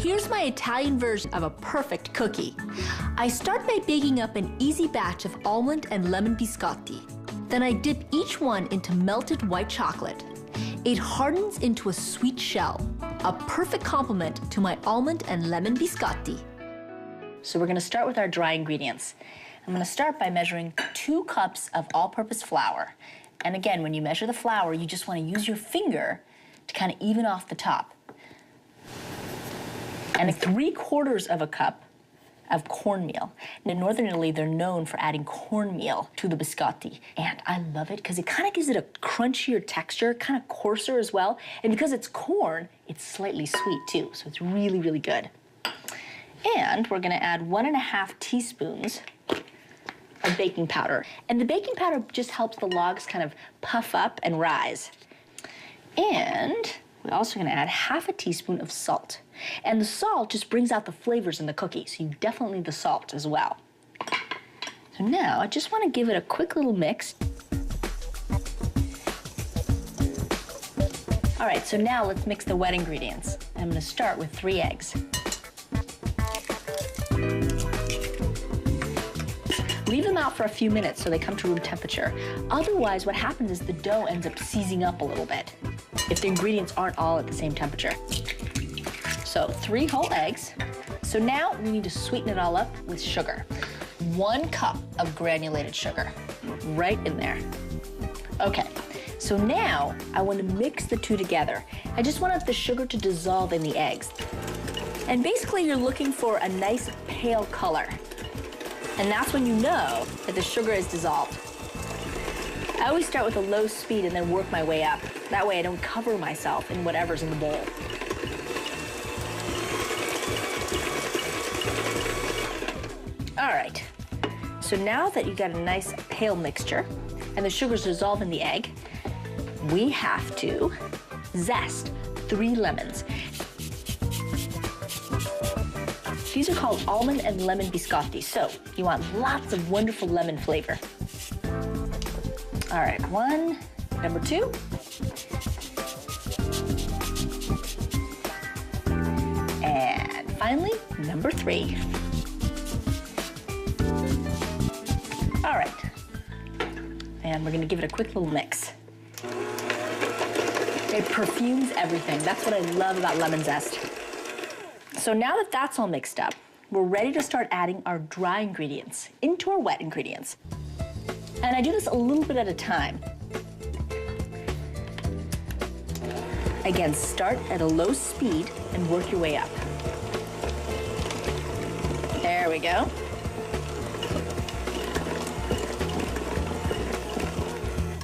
Here's my Italian version of a perfect cookie. I start by baking up an easy batch of almond and lemon biscotti. Then I dip each one into melted white chocolate. It hardens into a sweet shell, a perfect complement to my almond and lemon biscotti. So we're gonna start with our dry ingredients. I'm gonna start by measuring 2 cups of all-purpose flour. And again, when you measure the flour, you just wanna use your finger to kind of even off the top. And 3/4 of a cup of cornmeal. In Northern Italy, they're known for adding cornmeal to the biscotti. And I love it because it kind of gives it a crunchier texture, kind of coarser as well. And because it's corn, it's slightly sweet too. So it's really, really good. And we're gonna add 1½ teaspoons of baking powder. And the baking powder just helps the logs kind of puff up and rise. And we're also gonna add 1/2 teaspoon of salt. And the salt just brings out the flavors in the cookie, so you definitely need the salt as well. So now I just wanna give it a quick little mix. All right, so now let's mix the wet ingredients. I'm gonna start with 3 eggs. Leave them out for a few minutes so they come to room temperature. Otherwise, what happens is the dough ends up seizing up a little bit if the ingredients aren't all at the same temperature. So 3 whole eggs. So now we need to sweeten it all up with sugar. 1 cup of granulated sugar, right in there. Okay, so now I want to mix the two together. I just want the sugar to dissolve in the eggs. And basically you're looking for a nice pale color. And that's when you know that the sugar is dissolved. I always start with a low speed and then work my way up. That way I don't cover myself in whatever's in the bowl. All right, so now that you got a nice pale mixture and the sugar's dissolved in the egg, we have to zest 3 lemons. These are called almond and lemon biscotti, so you want lots of wonderful lemon flavor. All right, 1, number 2. And finally, number 3. All right, and we're gonna give it a quick little mix. It perfumes everything. That's what I love about lemon zest. So now that that's all mixed up, we're ready to start adding our dry ingredients into our wet ingredients. And I do this a little bit at a time. Again, start at a low speed and work your way up. There we go.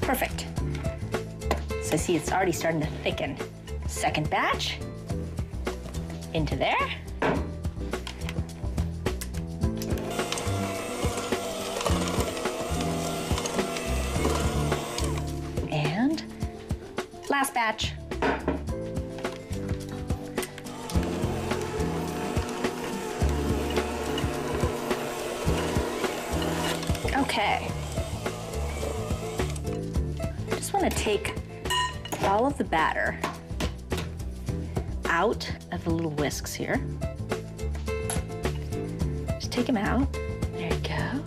Perfect. So see, it's already starting to thicken. Second batch, into there. And last batch. Okay. Just want to take all of the batter out of the little whisks here. Just take them out. There you go.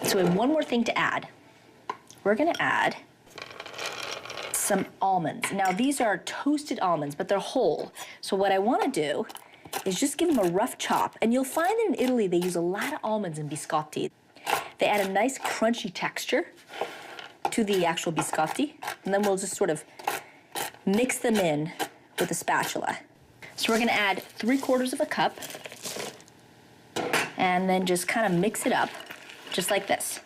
So we have one more thing to add. We're gonna add some almonds. Now these are toasted almonds, but they're whole. So what I wanna do is just give them a rough chop. And you'll find that in Italy they use a lot of almonds in biscotti. They add a nice crunchy texture to the actual biscotti. And then we'll just sort of mix them in with a spatula. So we're gonna add 3/4 of a cup and then just kind of mix it up just like this.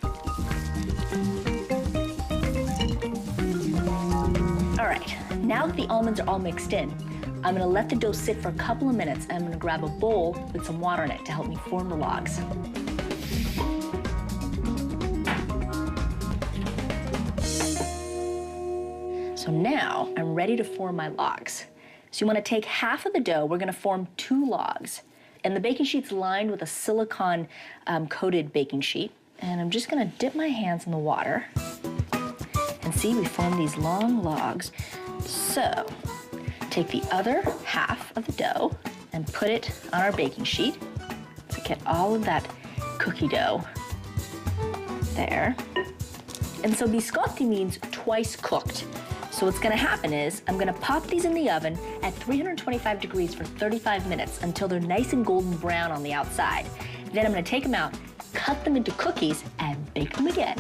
All right, now that the almonds are all mixed in, I'm gonna let the dough sit for a couple of minutes and I'm gonna grab a bowl with some water in it to help me form the logs. So now I'm ready to form my logs. So you wanna take half of the dough, we're gonna form 2 logs. And the baking sheet's lined with a silicone coated baking sheet. And I'm just gonna dip my hands in the water. And see, we form these long logs. So, take the other half of the dough and put it on our baking sheet to get all of that cookie dough there. And so biscotti means twice cooked. So what's gonna happen is I'm gonna pop these in the oven at 325 degrees for 35 minutes until they're nice and golden brown on the outside. Then I'm gonna take them out, cut them into cookies, and bake them again.